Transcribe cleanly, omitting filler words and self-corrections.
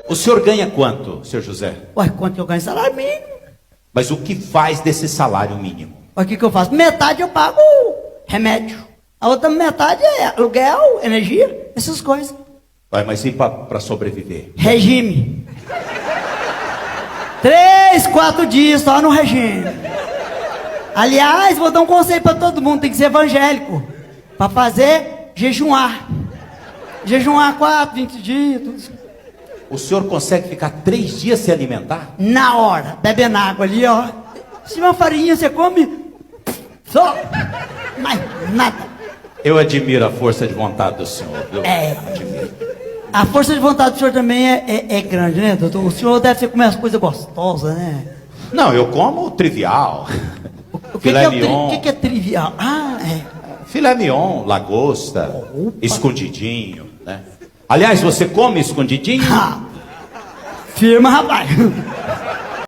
O senhor ganha quanto, senhor José? Ué, quanto eu ganho? Salário mínimo. Mas o que faz desse salário mínimo? Ué, o que eu faço? Metade eu pago remédio. A outra metade é aluguel, energia, essas coisas. Ué, mas e para sobreviver? Regime. 3, 4 dias só no regime. Aliás, vou dar um conselho para todo mundo, tem que ser evangélico. Para fazer, jejuar. Jejuar 4, 20 dias, tudo isso. O senhor consegue ficar 3 dias se alimentar? Na hora, bebendo água ali, ó. Se tiver uma farinha, você come. Só. Mas nada. Eu admiro a força de vontade do senhor, viu? Admiro. A força de vontade do senhor também é grande, né, doutor? O senhor deve comer as coisas gostosas, né? Não, eu como o trivial. O que é trivial? Ah, é. Filé mignon, lagosta, escondidinho, né? Aliás, você come escondidinho? Firma, rapaz.